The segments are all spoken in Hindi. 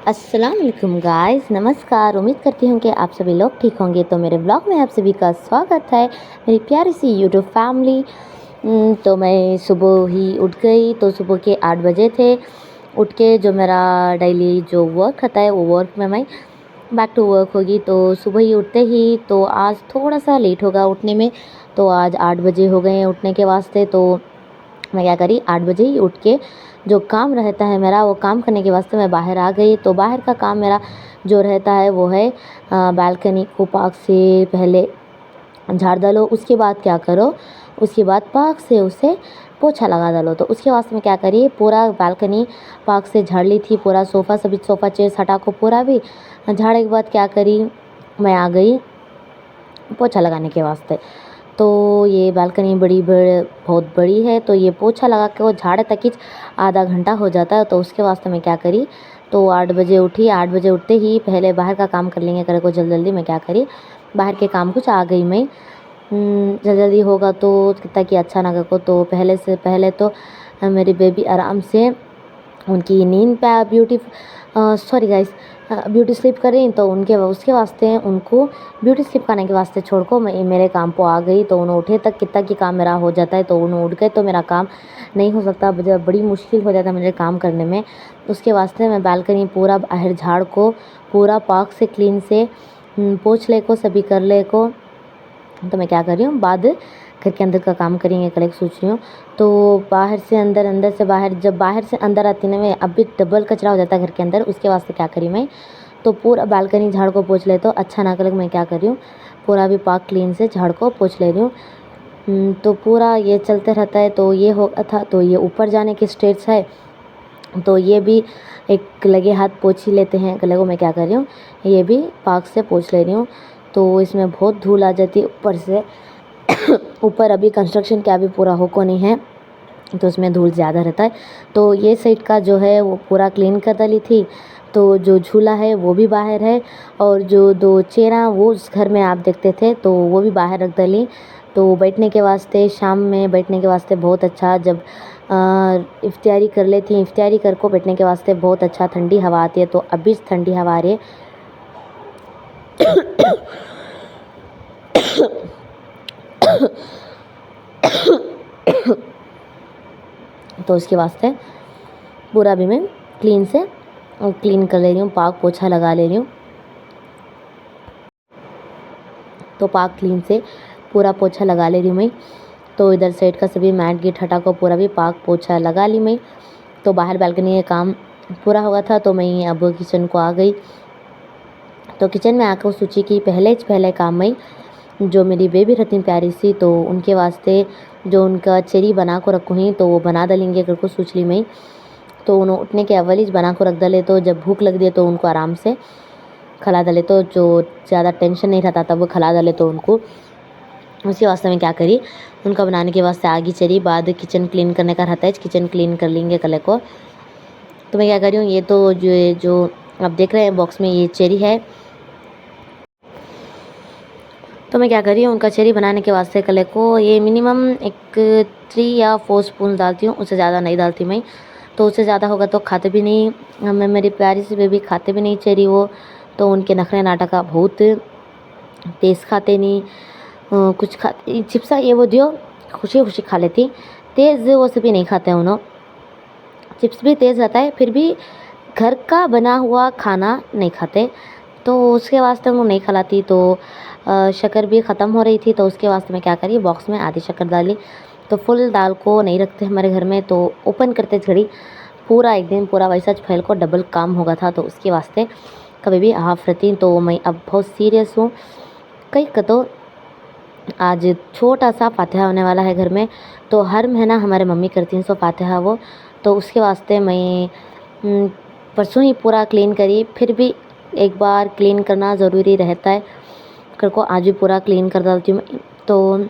अस्सलाम वालेकुम गाइस, नमस्कार। उम्मीद करती हूँ कि आप सभी लोग ठीक होंगे। तो मेरे ब्लॉग में आप सभी का स्वागत है, मेरी प्यारी सी यूट्यूब फैमिली। तो मैं सुबह ही उठ गई। तो सुबह के 8 बजे थे। उठ के जो मेरा डेली जो वर्क रहता है वो वर्क में मैं बैक टू वर्क होगी। तो सुबह ही उठते ही तो आज थोड़ा सा लेट होगा उठने में। तो आज 8 बजे हो गए हैं उठने के वास्ते। तो मैं क्या करी, 8 बजे ही उठ के जो काम रहता है मेरा वो काम करने के वास्ते मैं बाहर आ गई। तो बाहर का काम मेरा जो रहता है वो है बालकनी को पाक से पहले झाड़ डालो। उसके बाद क्या करो, उसके बाद पाक से उसे पोछा लगा डालो। तो उसके वास्ते मैं क्या करी, पूरा बालकनी पाक से झाड़ ली थी। पूरा सोफ़ा सभी सोफ़ा चेयर हटा को पूरा भी झाड़े के बाद क्या करी, मैं आ गई पोछा लगाने के वास्ते। तो ये बालकनी बहुत बड़ी है। तो ये पोछा लगा के वो झाड़े तक ही आधा घंटा हो जाता है। तो उसके वास्ते मैं क्या करी, तो 8 बजे उठी। 8 बजे उठते ही पहले बाहर का काम कर लेंगे करे को जल्दी जल्दी। मैं क्या करी, बाहर के काम कुछ आ गई मैं। जल्दी जल्दी होगा तो कितना कि अच्छा ना को। तो पहले से पहले तो मेरी बेबी आराम से उनकी नींद पे ब्यूटी स्लिप कर रही। तो उनके उसके वास्ते उनको ब्यूटी स्लिप करने के वास्ते छोड़ को मैं मेरे काम पे आ गई। तो उन्हें उठे तक कितना कि काम मेरा हो जाता है। तो उन्हें उठ गए तो मेरा काम नहीं हो सकता, बड़ी मुश्किल हो जाता है मुझे काम करने में। उसके वास्ते मैं बालकनी पूरा बाहर झाड़ को पूरा पाक से क्लीन से पोंछ ले को सभी कर ले को। तो मैं क्या कर रही हूँ, बाद घर के अंदर का काम करेंगे कल सोच रही हूँ। तो बाहर से अंदर, अंदर से बाहर, जब बाहर से अंदर आती ना मैं, अब भी डबल कचरा हो जाता है घर के अंदर। उसके वास्ते क्या करी मैं, तो पूरा बालकनी झाड़ को पोंछ ले। तो अच्छा ना कर, मैं क्या कर रही हूँ, पूरा भी पाक क्लीन से झाड़ को पोंछ ले रही हूँ। तो पूरा ये चलते रहता है। तो ये हो था। तो ये ऊपर जाने की स्टेप्स है। तो ये भी एक लगे हाथ पोंछ ही लेते हैं गले को। मैं क्या कर रही हूँ, ये भी पाक से पोंछ ले रही हूँ। तो इसमें बहुत धूल आ जाती है ऊपर से। ऊपर अभी कंस्ट्रक्शन क्या भी पूरा हो को नहीं है, तो उसमें धूल ज़्यादा रहता है। तो ये साइड का जो है वो पूरा क्लीन कर डाली थी। तो जो झूला है वो भी बाहर है, और जो 2 चेयरा वो उस घर में आप देखते थे तो वो भी बाहर रख डाली। तो बैठने के वास्ते, शाम में बैठने के वास्ते बहुत अच्छा, जब इफ्तारी कर लेती, इफ्तारी कर को बैठने के वास्ते बहुत अच्छा ठंडी हवा आती है। तो अभी ठंडी हवा आ रही है। तो उसके वास्ते पूरा भी मैं क्लीन कर ले रही हूँ, पाक पोछा लगा ले रही हूँ। तो पाक क्लीन से पूरा पोछा लगा ले रही हूँ मैं। तो इधर साइड का सभी मैट गिट हटा को पूरा भी पाक पोछा लगा ली मैं। तो बाहर बालकनी का काम पूरा हुआ था। तो मैं अब किचन को आ गई। तो किचन में आकर सोची कि पहले काम में जो मेरी बेबी रहती प्यारी सी, तो उनके वास्ते जो उनका चेरी बना को रखूँ ही, तो वो बना डालेंगे कर को सोच ली मैं। तो उन्होंने उठने के अव्वल ही बना को रख डाले। तो जब भूख लग दिए तो उनको आराम से खिला डाले। तो जो ज़्यादा टेंशन नहीं रहता तब वो खिला डाले। तो उनको उसी वास्ते में क्या करी, उनका बनाने के वास्ते आगे चली। बाद किचन क्लीन करने का रहता है, किचन क्लीन कर लेंगे कल को। तो मैं क्या कर रही हूँ, ये तो जो आप देख रहे हैं बॉक्स में ये चेरी है। तो मैं क्या कर रही हूँ, उनका चेरी बनाने के वास्ते कल को ये मिनिमम एक 3 या 4 स्पून डालती हूँ, उससे ज़्यादा नहीं डालती मैं। तो उससे ज़्यादा होगा तो खाते भी नहीं, हमें मेरी प्यारी सी बेबी खाते भी नहीं चेरी वो। तो उनके नखरे नाटका बहुत तेज़ खाते नहीं, कुछ खाते चिप्सा ये वो दियो खुशी खुशी खा लेती। तेज़ वो सभी नहीं खाते हैं उन्होंने, चिप्स भी तेज़ रहता है फिर भी घर का बना हुआ खाना नहीं खाते। तो उसके वास्ते उनको नहीं खिलाती। तो शक्कर भी ख़त्म हो रही थी। तो उसके वास्ते मैं क्या करी, बॉक्स में आधी शक्कर डाली। तो फुल दाल को नहीं रखते हमारे घर में, तो ओपन करते घड़ी पूरा एक दिन पूरा वैसा फैल को डबल काम होगा था। तो उसके वास्ते कभी भी हाफ रहती। तो मैं अब बहुत सीरियस हूँ। कई तो आज छोटा सा फातिहा होने वाला है घर में। तो हर महीना हमारे मम्मी करती हैं सो फातिहा वो। तो उसके वास्ते मैं परसों ही पूरा क्लीन करी। फिर भी एक बार क्लीन करना ज़रूरी रहता है कर को आज भी पूरा क्लीन कर डालती हूँ। तो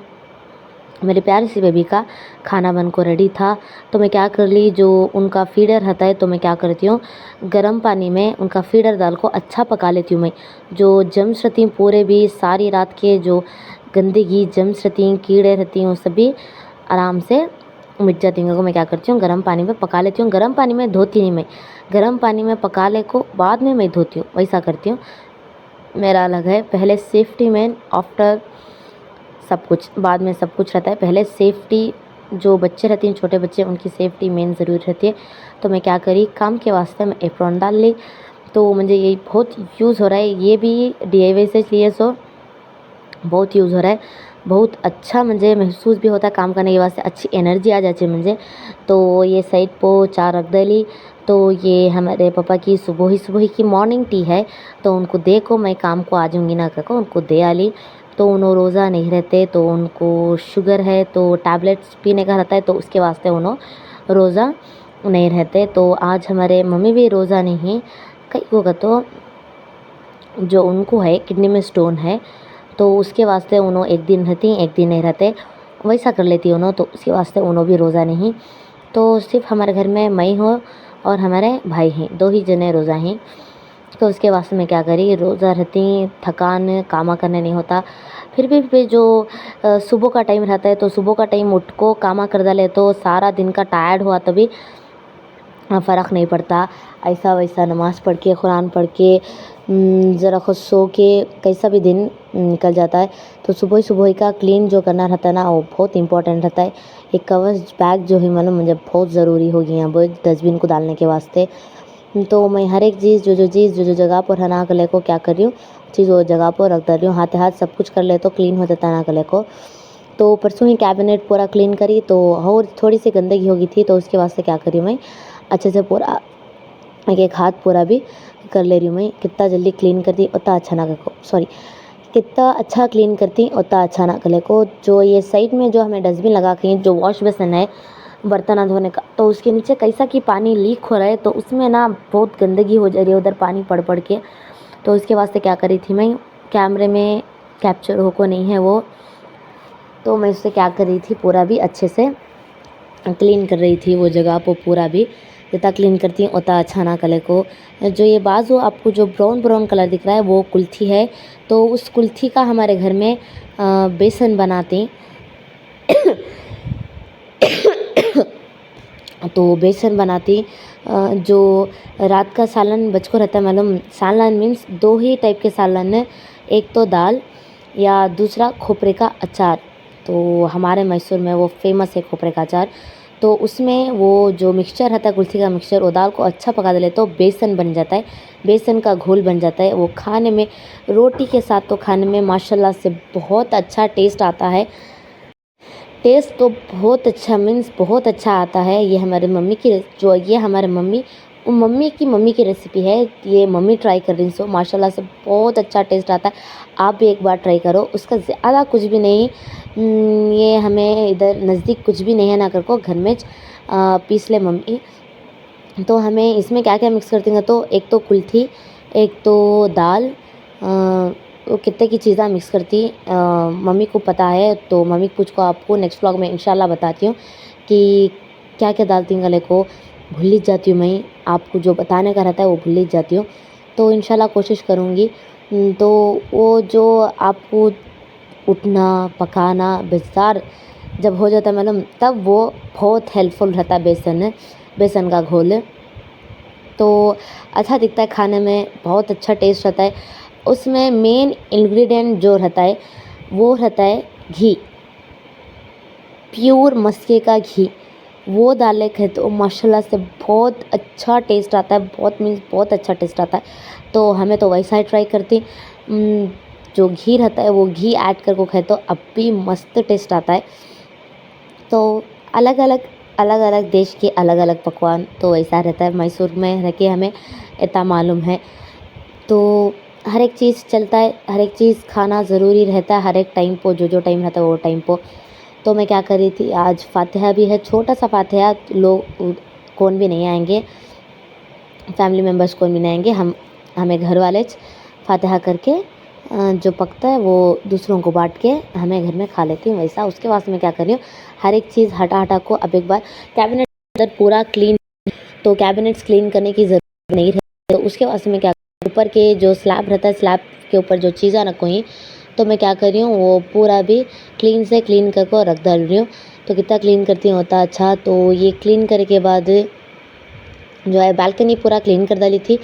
मेरे प्यारी सी बेबी का खाना बन को रेडी था। तो मैं क्या कर ली, जो उनका फीडर रहता है तो मैं क्या करती हूँ, गर्म पानी में उनका फीडर डाल को अच्छा पका लेती हूँ मैं। जो जम्स रहती हूँ पूरे भी सारी रात के जो गंदगी जम्स रहती हैं कीड़े रहती हैं वो सभी आराम से मिट जाती हैं उनको मैं क्या करती हूँ, गर्म पानी में पका लेती हूँ। गर्म पानी में धोती नहीं मैं, गर्म पानी में पका ले को बाद में मैं धोती हूँ, वैसा करती हूँ। मेरा अलग है, पहले सेफ्टी मैन आफ्टर सब कुछ, बाद में सब कुछ रहता है। पहले सेफ्टी, जो बच्चे रहते हैं छोटे बच्चे, उनकी सेफ्टी मेन ज़रूरी रहती है। तो मैं क्या करी, काम के वास्ते मैं एप्रॉन डाल ली। तो मुझे ये बहुत यूज़ हो रहा है, ये भी DIY से लिए सो बहुत यूज़ हो रहा है। बहुत अच्छा मुझे महसूस भी होता है काम करने के वास्ते, अच्छी एनर्जी आ जाती है मुझे। तो ये साइड पो चाय रख डाली। तो ये हमारे पापा की सुबह ही की मॉर्निंग टी है, तो उनको दे को मैं काम को आ जाऊँगी ना करके उनको दे आली। तो उन्हों रोज़ा नहीं रहते, तो उनको शुगर है तो टैबलेट्स पीने का रहता है, तो उसके वास्ते उन्हों रोज़ा नहीं रहते। तो आज हमारे मम्मी भी रोज़ा नहीं, कई होगा तो जो उनको है किडनी में स्टोन है, तो उसके वास्ते उन्हों एक दिन रहती एक दिन नहीं रहते, वैसा कर लेती उन्हों। तो उसके वास्ते उन्हों भी रोज़ा नहीं। तो सिर्फ हमारे घर में मैं हूँ और हमारे भाई हैं, 2 ही जने रोज़ा हैं। तो उसके वास्ते मैं क्या करी, रोज़ा रहती थकान कामा करने नहीं होता। फिर भी जो सुबह का टाइम रहता है, तो सुबह का टाइम उठ को कामा कर डाले तो सारा दिन का टायर्ड हुआ तभी फ़र्क नहीं पड़ता। ऐसा वैसा नमाज़ पढ़ के, कुरान पढ़ के, ज़रा खुद सो के कैसा भी दिन निकल जाता है। तो सुबह का क्लीन जो करना रहता है ना, वो बहुत इंपॉर्टेंट रहता है। एक कवर्स बैग जो है मालूम मुझे बहुत ज़रूरी हो गई है अब डस्टबिन को डालने के वास्ते। तो मैं हर एक चीज़ जो जगह पर है ना कले को क्या कर रही हूँ, चीज़ वो जगह पर रख दे रही हूँ। हाथ हाथ सब कुछ कर ले तो क्लीन हो जाता है ना कले को। तो परसों ही कैबिनेट पूरा क्लीन करी, तो और थोड़ी सी गंदगी हो गई थी, तो उसके वास्ते क्या करी मैं अच्छे से पूरा एक हाथ पूरा भी कर ले रही हूँ। मैं कितना जल्दी क्लीन करती उतना अच्छा ना को, सॉरी, कितना अच्छा क्लीन करती उतना अच्छा ना गले को। जो ये साइड में जो हमें डस्टबिन लगा के जो वॉश बेसिन है बर्तन धोने का, तो उसके नीचे कैसा कि पानी लीक हो रहा है, तो उसमें ना बहुत गंदगी हो जा रही है उधर पानी पड़ के। तो उसके वास्ते क्या करी थी मैं, कैमरे में कैप्चर हो को नहीं है वो, तो मैं उससे क्या कर रही थी पूरा भी अच्छे से क्लीन कर रही थी वो जगह को पूरा भी। जितना क्लीन करती हैं उतना अच्छा ना कलर को। जो ये बाजू आपको जो ब्राउन कलर दिख रहा है वो कुल्थी है, तो उस कुल्थी का हमारे घर में बेसन बनाते तो बेसन बनाती जो रात का सालन बच को रहता है मालूम। सालन मीन्स 2 ही टाइप के सालन है, एक तो दाल या दूसरा खोपरे का अचार। तो हमारे मैसूर में वो फेमस है खोपरे का अचार। तो उसमें वो जो मिक्सचर रहता है कुल्थी का मिक्सचर, वो दाल को अच्छा पका दे तो बेसन बन जाता है, बेसन का घोल बन जाता है। वो खाने में रोटी के साथ तो खाने में माशाल्लाह से बहुत अच्छा टेस्ट आता है। टेस्ट तो बहुत अच्छा मीन्स बहुत अच्छा आता है। ये हमारे मम्मी की जो ये हमारे मम्मी की रेसिपी है, ये मम्मी ट्राई कर रही सो माशाल्लाह से बहुत अच्छा टेस्ट आता है। आप भी एक बार ट्राई करो। उसका ज़्यादा कुछ भी नहीं, ये हमें इधर नज़दीक कुछ भी नहीं है ना कर को घर में पीस ले मम्मी। तो हमें इसमें क्या क्या मिक्स करती हैं, तो एक तो कुल्थी, एक तो दाल, वो कितने की चीज़ें मिक्स करती मम्मी को पता है। तो मम्मी पूछ को आपको नेक्स्ट व्लॉग में इंशाल्लाह बताती हूँ कि क्या क्या डालती हैं। गले को भूल ही जाती हूँ मैं, आपको जो बताने का रहता है वो भूल ही जाती हूँ। तो इंशाल्लाह कोशिश करूँगी। तो वो जो आपको उठना पकाना बेजार जब हो जाता है मालूम, तब वो बहुत हेल्पफुल रहता है बेसन का घोल। तो अच्छा दिखता है खाने में, बहुत अच्छा टेस्ट रहता है। उसमें मेन इंग्रेडिएंट जो रहता है वो रहता है घी, प्योर मस्के का घी। वो डाले खाए तो माशाल्लाह से बहुत अच्छा टेस्ट आता है, बहुत मीन्स बहुत अच्छा टेस्ट आता है। तो हमें तो वैसा ही ट्राई करती। जो घी रहता है वो घी ऐड करके खाए तो अब भी मस्त टेस्ट आता है। तो अलग अलग देश के अलग अलग पकवान तो ऐसा रहता है। मैसूर में रह के हमें इतना मालूम है। तो हर एक चीज़ चलता है, हर एक चीज़ खाना ज़रूरी रहता है हर एक टाइम पर, जो टाइम रहता है वो टाइम पर। तो मैं क्या कर रही थी, आज फातिहा भी है, छोटा सा फातिहा, लोग कौन भी नहीं आएंगे, फैमिली मेम्बर्स कौन भी नहीं आएंगे, हमें घर वाले फातिहा करके जो पकता है वो दूसरों को बांट के हमें घर में खा लेती हूँ वैसा। उसके बाद मैं क्या कर रही हूँ, हर एक चीज़ हटा को अब एक बार कैबिनेट अंदर पूरा क्लीन, तो कैबिनेट्स क्लीन करने की ज़रूरत नहीं रहती। तो उसके बाद मैं क्या, ऊपर के जो स्लैब रहता है, स्लैब के ऊपर जो चीज़ें रखूँगी, तो मैं क्या कर रही हूँ वो पूरा भी क्लीन करके रख डाल रही हूँ। तो कितना क्लीन करती होता अच्छा। तो ये क्लीन करने के बाद जो है बालकनी पूरा क्लीन कर डाली थी।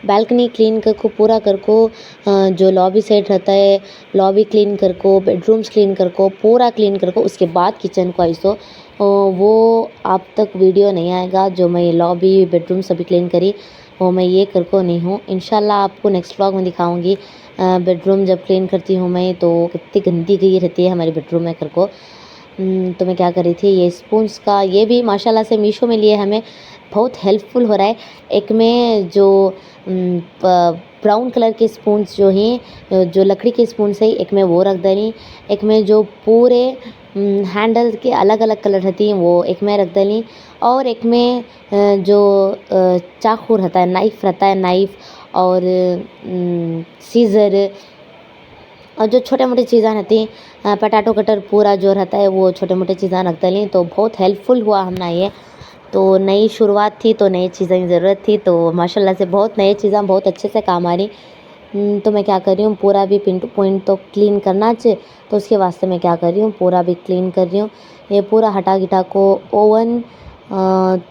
बालकनी क्लीन कर को पूरा कर को जो लॉबी साइड रहता है, लॉबी क्लीन कर को, बेडरूम्स क्लीन कर को, पूरा क्लीन कर को उसके बाद किचन को आई सो वो आप तक वीडियो नहीं आएगा। जो मैं लॉबी बेडरूम सभी क्लीन करी वो मैं ये कर को नहीं हूँ। इंशाल्लाह आपको नेक्स्ट व्लॉग में दिखाऊंगी। बेडरूम जब क्लीन करती हूँ मैं तो कितनी गंदी गई रहती है हमारे बेडरूम में कर को। तो मैं क्या कर रही थी, ये स्पून्स का ये भी माशाल्लाह से मीशो में लिए हमें बहुत हेल्पफुल हो रहा है। एक में जो ब्राउन कलर के स्पून्स जो हैं जो लकड़ी के स्पून्स है, एक में वो रख देनी, एक में जो पूरे हैंडल के अलग अलग कलर रहती हैं वो एक में रख देनी, और एक में जो चाकू रहता है, नाइफ़ रहता है, नाइफ़ और सीज़र और जो छोटे मोटे चीज़ें रहती हैं पटाटो कटर पूरा जो रहता है वो छोटे मोटे चीज़ें रख डाली। तो बहुत हेल्पफुल हुआ हमने ये। तो नई शुरुआत थी तो नई चीज़ों की ज़रूरत थी, तो माशाल्लाह से बहुत नई चीज़ें बहुत अच्छे से काम आ रही। तो मैं क्या कर रही हूँ, पूरा भी पिन टू पॉइंट तो क्लीन करना चाहिए, तो उसके वास्ते मैं क्या कर रही हूँ, पूरा भी क्लीन कर रही हूँ। ये पूरा हटा गिटा को ओवन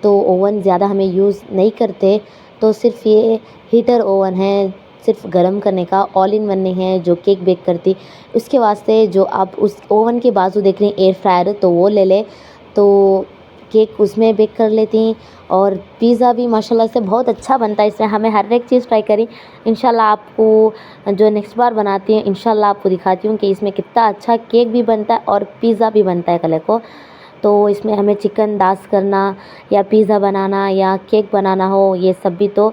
तो ओवन ज़्यादा हमें यूज़ नहीं करते, तो सिर्फ ये हीटर ओवन है, सिर्फ गर्म करने का, ऑल इन वन नहीं है जो केक बेक करती। उसके वास्ते जो आप उस ओवन के बाजू देख रही हैं एयर फ्रायर, तो वो ले ले, तो केक उसमें बेक कर लेती हैं। और पिज़्ज़ा भी माशाल्लाह से बहुत अच्छा बनता है, इसमें हमें हर एक चीज़ ट्राई करी। इंशाल्लाह आपको जो नेक्स्ट बार बनाती हैं इंशाल्लाह आपको दिखाती हूँ कि इसमें कितना अच्छा केक भी बनता है और पिज़्ज़ा भी बनता है कल को। तो इसमें हमें चिकन दास करना या पिज़्ज़ा बनाना या केक बनाना हो, ये सब भी तो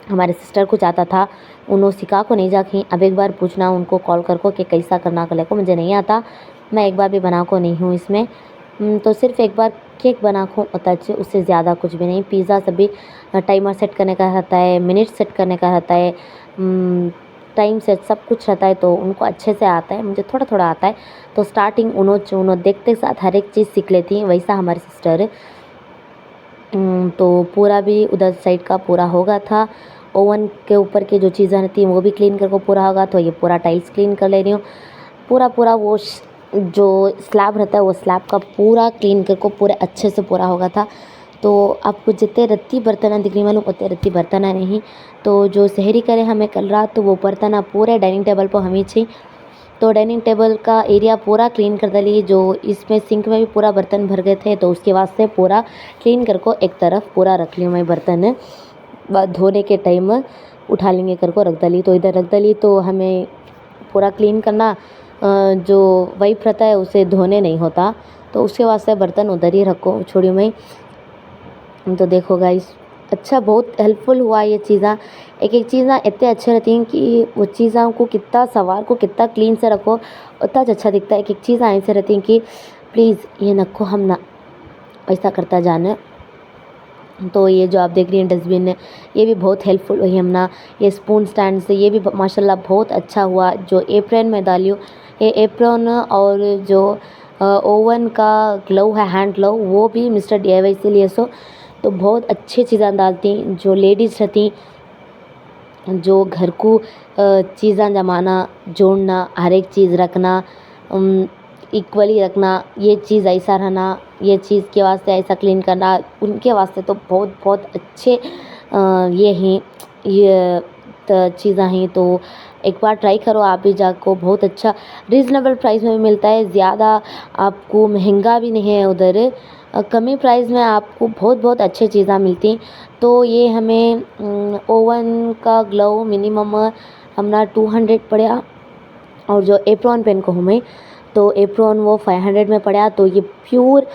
हमारे सिस्टर को आता था, उन्होंने सिखा को नहीं जाती। अब एक बार पूछना उनको कॉल कर को कि कैसा करना कल को, मुझे नहीं आता, मैं एक बार भी बना को नहीं हूँ इसमें। तो सिर्फ एक बार केक बना को होता है, उससे ज़्यादा कुछ भी नहीं। पिज़्ज़ा सभी टाइमर सेट करने का रहता है, मिनट सेट करने का रहता है, टाइम सेट सब कुछ रहता है, तो उनको अच्छे से आता है, मुझे थोड़ा थोड़ा आता है। तो स्टार्टिंग उन्होंने देखते साथ हर एक चीज़ सीख लेती हैं, वैसा हमारी सिस्टर है। तो पूरा भी उधर साइड का पूरा होगा था। ओवन के ऊपर की जो चीज़ें रहती हैं वो भी क्लीन करके पूरा होगा। तो ये पूरा टाइल्स क्लीन कर ले रही हूँ, पूरा वो जो स्लैब रहता है वो स्लैब का पूरा क्लीन करके पूरे अच्छे से पूरा होगा था। तो आपको जितने रत्ती बर्तन दिख रही मालूम उतने रत्ती बर्तन नहीं। तो जो सहरी करे हमें कल रात, तो वो बर्तन पूरे डाइनिंग टेबल पर हमें चाहिए। तो डाइनिंग टेबल का एरिया पूरा क्लीन कर डाली, जो इसमें सिंक में भी पूरा बर्तन भर गए थे, तो उसके वास्ते पूरा क्लीन कर को एक तरफ पूरा रख लियो मैं बर्तन, धोने के टाइम उठा लेंगे कर को रख डाली। तो इधर रख डाली, तो हमें पूरा क्लीन करना, जो वाइप रहता है उसे धोने नहीं होता, तो उसके वास्ते बर्तन उधर ही रखो छोड़ियो मैं। तो देखो गाइस, अच्छा बहुत हेल्पफुल हुआ ये चीज़ा। एक एक चीज़ा इतने अच्छे रहती हैं कि वो चीज़ों को कितना सवार को कितना क्लीन से रखो उतना अच्छा दिखता है। एक एक चीज़ ऐसे रहती हैं कि प्लीज़ ये रखो, हम ना ऐसा करता जाना। तो ये जो आप देख रही हैं डस्टबिन, ये भी बहुत हेल्पफुल हुई हमना। ये स्पून स्टैंड से ये भी माशाल्लाह बहुत अच्छा हुआ। जो एप्रन में डालियो, ये एप्रन और जो ओवन का ग्लव है, हैंड ग्लव, वो भी मिस्टर DIY से लिए सो। तो बहुत अच्छी चीज़ें डालती जो लेडीज़ रहती, जो घर को चीज़ें जमाना, जोड़ना, हर एक चीज़ रखना, इक्वली रखना, ये चीज़ ऐसा रहना, ये चीज़ के वास्ते ऐसा क्लीन करना, उनके वास्ते तो बहुत बहुत अच्छे ये हैं, ये चीज़ें हैं। तो एक बार ट्राई करो आप भी जाको, बहुत अच्छा रीज़नेबल प्राइस में मिलता है, ज़्यादा आपको महंगा भी नहीं है उधर, कमी प्राइस में आपको बहुत बहुत अच्छी चीज़ें मिलती। तो ये हमें ओवन का ग्लव मिनिमम हमना 200 पड़ा, और जो एप्रॉन पेन को हमें तो एप्रॉन वो 500 में पड़ा। तो ये प्योर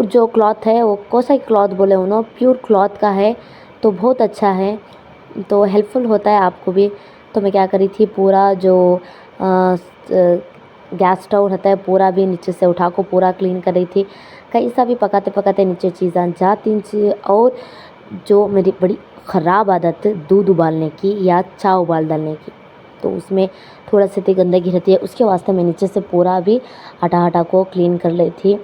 जो क्लॉथ है, वो कौन सा क्लॉथ बोले उन्होंने, प्योर क्लॉथ का है, तो बहुत अच्छा है, तो हेल्पफुल होता है आपको भी। तो मैं क्या करी थी, पूरा जो गैस स्टोव रहता है पूरा भी नीचे से उठा को पूरा क्लीन कर रही थी। कई सा भी पकाते पकाते नीचे चीज़ें जाती थी। और जो मेरी बड़ी ख़राब आदत है दूध उबालने की या चाय उबाल डालने की, तो उसमें थोड़ा सी गंदगी रहती है, उसके वास्ते मैं नीचे से पूरा भी हटा को क्लीन कर ली थी।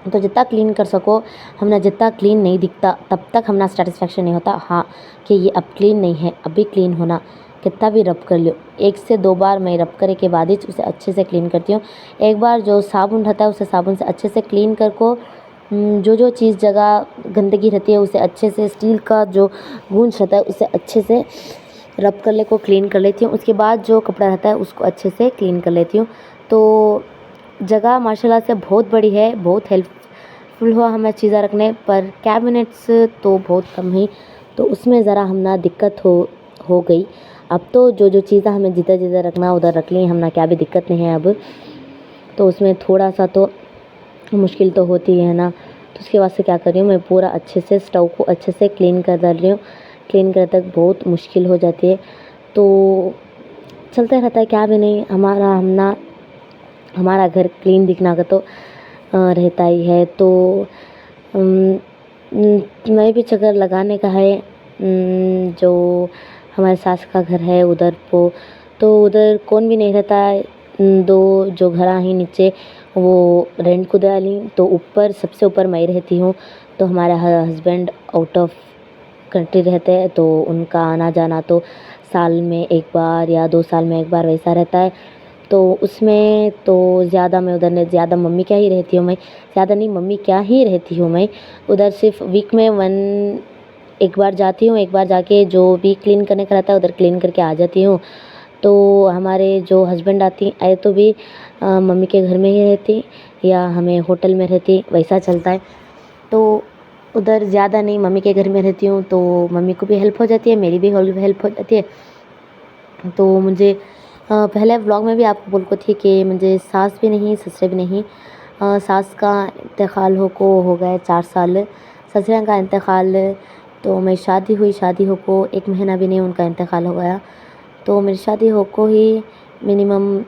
तो जितना क्लीन कर सको, हमने जितना क्लीन नहीं दिखता तब तक हमना सेटिस्फेक्शन नहीं होता, हाँ कि ये अब क्लीन नहीं है, अभी क्लीन होना। कितना भी रब कर लो, 1 से 2 बार मैं रब करे के बाद ही उसे अच्छे से क्लीन करती हूँ। एक बार जो साबुन रहता है उसे साबुन से अच्छे से क्लीन कर को जो चीज़ जगह गंदगी रहती है उसे अच्छे से, स्टील का जो गूंज रहता है उसे अच्छे से रब कर ले को क्लीन कर लेती हूँ। उसके बाद जो कपड़ा रहता है उसको अच्छे से क्लीन कर लेती हूँ। तो जगह माशाल्लाह से बहुत बड़ी है, बहुत हेल्पफुल हुआ हमें चीज़ें रखने पर। कैबिनेट्स तो बहुत कम ही, तो उसमें ज़रा हम ना दिक्कत हो गई। अब तो जो चीज़ें हमें जिधर जिधर रखना उधर रख ली, हम ना क्या भी दिक्कत नहीं है अब। तो उसमें थोड़ा सा तो मुश्किल तो होती है ना। तो उसके बाद से क्या कर रही हूँ मैं, पूरा अच्छे से स्टोव को अच्छे से क्लीन कर डाल रही हूँ। क्लीन करने तक बहुत मुश्किल हो जाती है, तो चलता रहता है, क्या भी नहीं। हमारा घर क्लीन दिखना का तो रहता ही है। तो मैं भी चक्कर लगाने का है। जो हमारे सास का घर है उधर को, तो उधर कौन भी नहीं रहता है। 2 जो घर ही नीचे वो रेंट को डाली, तो ऊपर सबसे ऊपर मैं रहती हूँ। तो हमारे हस्बैंड आउट ऑफ कंट्री रहते हैं, तो उनका आना जाना तो साल में 1 बार या 2 साल में 1 बार वैसा रहता है। तो उसमें तो ज़्यादा मैं उधर नहीं, ज़्यादा मम्मी क्या ही रहती हूँ मैं, ज़्यादा नहीं मम्मी क्या ही रहती हूँ मैं उधर। सिर्फ वीक में 1 बार जाती हूँ। 1 बार जाके जो भी क्लीन करने का रहता है उधर क्लीन करके आ जाती हूँ। तो हमारे जो हस्बैंड आए तो भी मम्मी के घर में ही रहती या हमें होटल में रहती, वैसा चलता है। तो उधर ज़्यादा नहीं मम्मी के घर में रहती हूँ, तो मम्मी को भी हेल्प हो जाती है, मेरी भी हेल्प हो जाती है। तो मुझे पहले व्लॉग में भी आपको बोल को थी कि मुझे सास भी नहीं ससुर भी नहीं। सास का इंतकाल हो गया 4 साल, ससुर का इंतकाल, तो मैं शादी हो को 1 महीना भी नहीं उनका इंतकाल हो गया। तो मेरी शादी हो को ही मिनिमम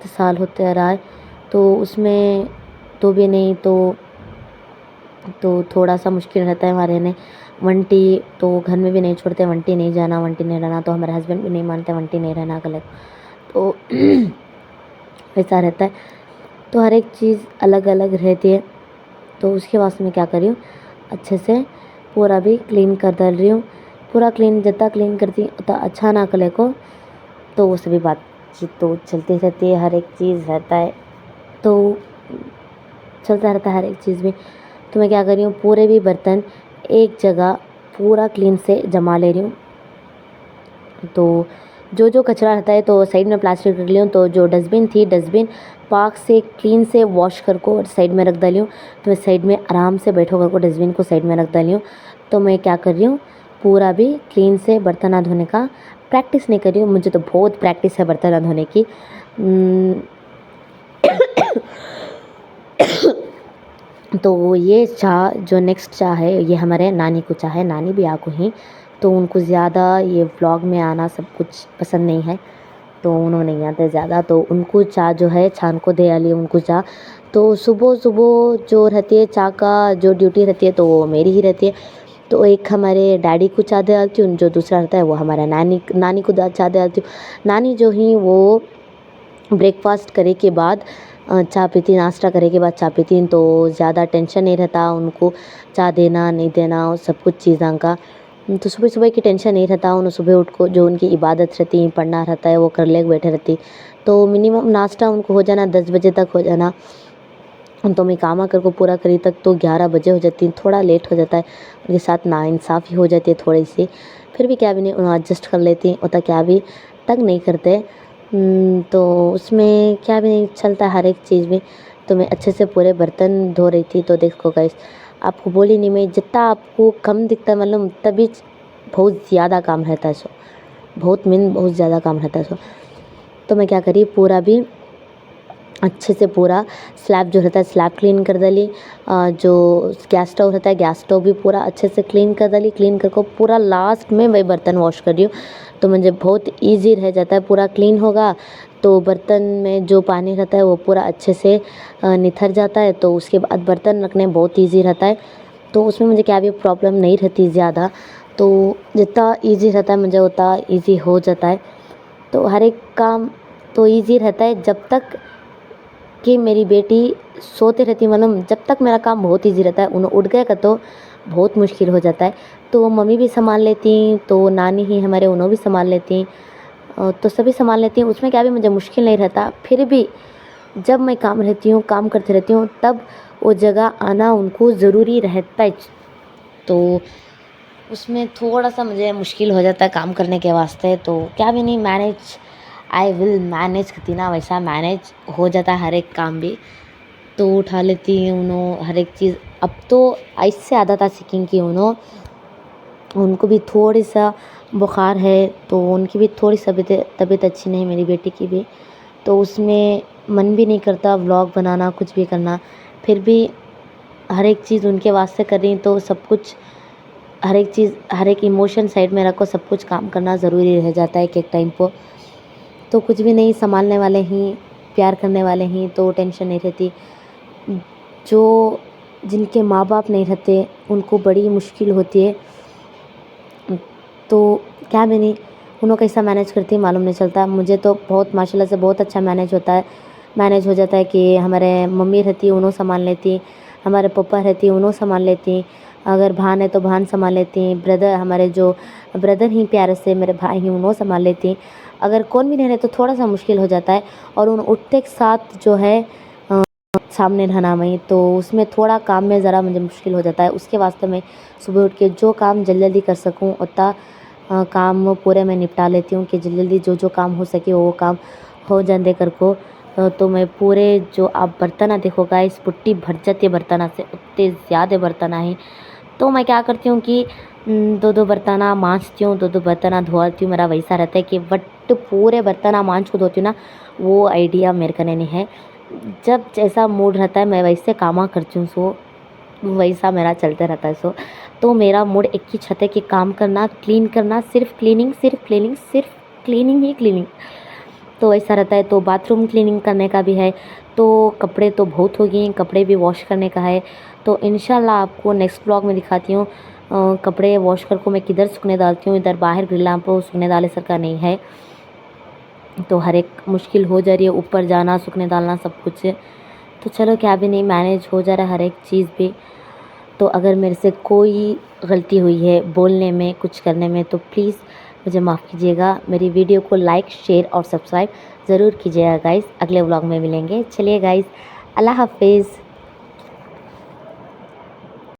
साल होते रहा है। तो उसमें तो भी नहीं, तो थोड़ा सा मुश्किल रहता है हमारे ने। वंटी तो घर में भी नहीं छोड़ते, वंटी नहीं जाना, वंटी नहीं रहना। तो हमारे हस्बैंड भी नहीं मानते वंटी नहीं रहना गलत, तो ऐसा रहता है। तो हर एक चीज़ अलग अलग रहती है। तो उसके बाद मैं क्या कर रही हूँ, अच्छे से पूरा भी क्लीन कर डाल रही हूँ। पूरा क्लीन जितना क्लीन करती उतना अच्छा ना कले को, तो वो सभी बातचीत तो चलती रहती है, हर एक चीज़ रहता है, तो चलता रहता है हर एक चीज़ में। तो मैं क्या कर रही हूँ, पूरे भी बर्तन एक जगह पूरा क्लीन से जमा ले रही हूँ। तो जो कचरा रहता है तो साइड में प्लास्टिक रख ली हूँ। तो जो डस्टबिन थी, डस्टबिन पाक से क्लीन से वॉश कर को साइड में रख डाली हूँ। तो मैं साइड में आराम से बैठो कर को डस्टबिन को साइड में रख डाली हूँ। तो मैं क्या कर रही हूँ, पूरा भी क्लीन से बर्तन धोने का प्रैक्टिस नहीं कर रही हूँ। मुझे तो बहुत प्रैक्टिस है बर्तन धोने की। तो ये चाह जो नेक्स्ट चाह है, ये हमारे नानी को चाह है, नानी भी आको ही। तो उनको ज़्यादा ये व्लॉग में आना सब कुछ पसंद नहीं है, तो उन्होंने नहीं आते ज़्यादा। तो उनको चाह जो है, छान को दे आली उनको चाह। तो सुबह सुबह जो रहती है चाह का जो ड्यूटी रहती है तो वो मेरी ही रहती है। तो एक हमारे डैडी को चाह दे डालती हूँ, जो दूसरा रहता है वो हमारा नानी को चाह दे डालती हूँ। नानी जो ही वो ब्रेकफास्ट करे के बाद चाय पीती, नाश्ता करे के बाद चाय पीती, तो ज़्यादा टेंशन नहीं रहता उनको चाय देना नहीं देना और सब कुछ चीज़ों का। तो सुबह सुबह की टेंशन नहीं रहता। उन्हें सुबह उठ को जो उनकी इबादत रहती, पढ़ना रहता है, वो कर ले बैठे रहती। तो मिनिमम नाश्ता उनको हो जाना 10 बजे तक हो जाना। तो मैं काम कर को पूरा करी तक तो 11 बजे हो जाती, थोड़ा लेट हो जाता है। उनके साथ नाइंसाफ़ी हो जाती है थोड़ी सी, फिर भी क्या भी नहीं, उन्हें एडजस्ट कर लेती, उतना क्या भी तंग नहीं करते। तो उसमें क्या भी नहीं चलता हर एक चीज़ में। तो मैं अच्छे से पूरे बर्तन धो रही थी। तो देखो गाइस, आपको बोली नहीं मैं, जितना आपको कम दिखता है मतलब तभी बहुत ज़्यादा काम रहता है। बहुत ज़्यादा काम रहता है। तो मैं क्या करी, पूरा भी अच्छे से पूरा स्लैब जो रहता है स्लैब क्लीन कर डाली। जो गैस स्टोव रहता है गैस स्टोव भी पूरा अच्छे से क्लीन कर डाली। क्लीन करके पूरा लास्ट में वही बर्तन वॉश कर रही हूँ। तो मुझे बहुत इजी रह जाता है, पूरा क्लीन होगा तो बर्तन में जो पानी रहता है वो पूरा अच्छे से निथर जाता है। तो उसके बाद बर्तन रखने बहुत ईजी रहता है। तो उसमें मुझे क्या भी प्रॉब्लम नहीं रहती ज़्यादा। तो जितना ईजी रहता है मुझे उतना ईजी हो जाता है। तो हर एक काम तो ईजी रहता है जब तक कि मेरी बेटी सोते रहती हूँ, मतलब जब तक मेरा काम बहुत ईज़ी रहता है, उन्हें उठ गए का तो बहुत मुश्किल हो जाता है। तो मम्मी भी सँभाल लेती, तो नानी ही हमारे उन्हों भी सँभाल लेती, तो सभी सँभाल लेती हैं, उसमें क्या भी मुझे मुश्किल नहीं रहता। फिर भी जब मैं काम करती रहती हूँ, तब वो जगह आना उनको ज़रूरी रहता है। तो उसमें थोड़ा-सा मुझे मुश्किल हो जाता है काम करने के वास्ते, तो क्या भी नहीं, मैनेज आई विल मैनेज कहती ना, वैसा मैनेज हो जाता है हर एक काम भी। तो उठा लेती हूँ हर एक चीज़। अब तो ऐसे आदत आ सीखी कि उनको भी थोड़ी-सा बुखार है, तो उनकी भी थोड़ी तबीयत अच्छी नहीं, मेरी बेटी की भी। तो उसमें मन भी नहीं करता व्लॉग बनाना, कुछ भी करना। फिर भी हर एक चीज़ उनके वास्ते कर रही हूँ, तो सब कुछ हर एक चीज़, हर एक इमोशन साइड में रख कर सब कुछ काम करना ज़रूरी रह जाता है एक-एक टाइम पे। तो कुछ भी नहीं, संभालने वाले ही, प्यार करने वाले ही, तो टेंशन नहीं रहती। जो जिनके माँ-बाप नहीं रहते, उनको बड़ी मुश्किल होती है। तो क्या भी नहीं, उन्हों कैसा मैनेज करती है मालूम नहीं चलता। मुझे तो बहुत माशाल्लाह से बहुत अच्छा मैनेज हो जाता है कि हमारे मम्मी रहती है, उन्हों संभाल लेती, हमारे पापा रहती है, उन्हों संभाल लेती, अगर बहन है तो बहन संभाल लेती, हमारे जो ब्रदर ही प्यारे से मेरे भाई हैं, उन्हों संभाल लेती। अगर कौन भी नहीं रहे तो थोड़ा-सा मुश्किल हो जाता है। और उन उठते के साथ जो है सामने रहना मैं, तो उसमें थोड़ा काम में ज़रा मुझे मुश्किल हो जाता है। उसके वास्ते मैं सुबह उठ के जो काम जल्दी-जल्दी कर सकूँ उतना काम पूरे मैं निपटा लेती हूँ कि जल्दी-जल्दी जो काम हो सके वो काम हो जाने कर को। तो मैं पूरे जो आप बर्तन देखो गाइस, पुट्टी भर जाती है बर्तन से, उतने ज़्यादा बर्तन हैं। तो मैं क्या करती हूँ कि 2-2 बर्तन मांजती हूँ, 2-2 बर्तन धोती हूँ। मेरा वैसा रहता है कि बट पूरे बर्तन मांज को धोती हूँ ना, वो आइडिया मेरे का नहीं है। जब जैसा मूड रहता है मैं वैसे कामा करती हूँ, सो वैसा मेरा चलते रहता है। सो तो मेरा मूड एक ही छत है कि काम करना, क्लीन करना, सिर्फ क्लीनिंग, सिर्फ क्लीनिंग, सिर्फ क्लीनिंग ही क्लीनिंग। तो ऐसा रहता है। तो बाथरूम क्लीनिंग करने का भी है, तो कपड़े तो बहुत हो गए हैं, कपड़े भी वॉश करने का है। तो इंशाल्लाह आपको नेक्स्ट ब्लॉग में दिखाती हूँ कपड़े वॉश कर को मैं किधर सूखने डालती हूँ। इधर बाहर ग्रिल पे सूखने डाले सर का नहीं है, तो हर एक मुश्किल हो जा रही है, ऊपर जाना, सूखने डालना, सब कुछ। तो चलो क्या भी नहीं, मैनेज हो जा रहा है हर एक चीज़ भी। तो अगर मेरे से कोई गलती हुई है बोलने में, कुछ करने में, तो प्लीज़ मुझे माफ़ कीजिएगा। मेरी वीडियो को लाइक, शेयर और सब्सक्राइब ज़रूर कीजिएगा गाइस। अगले व्लॉग में मिलेंगे। चलिए गाइस, अल्लाह हाफ़िज़।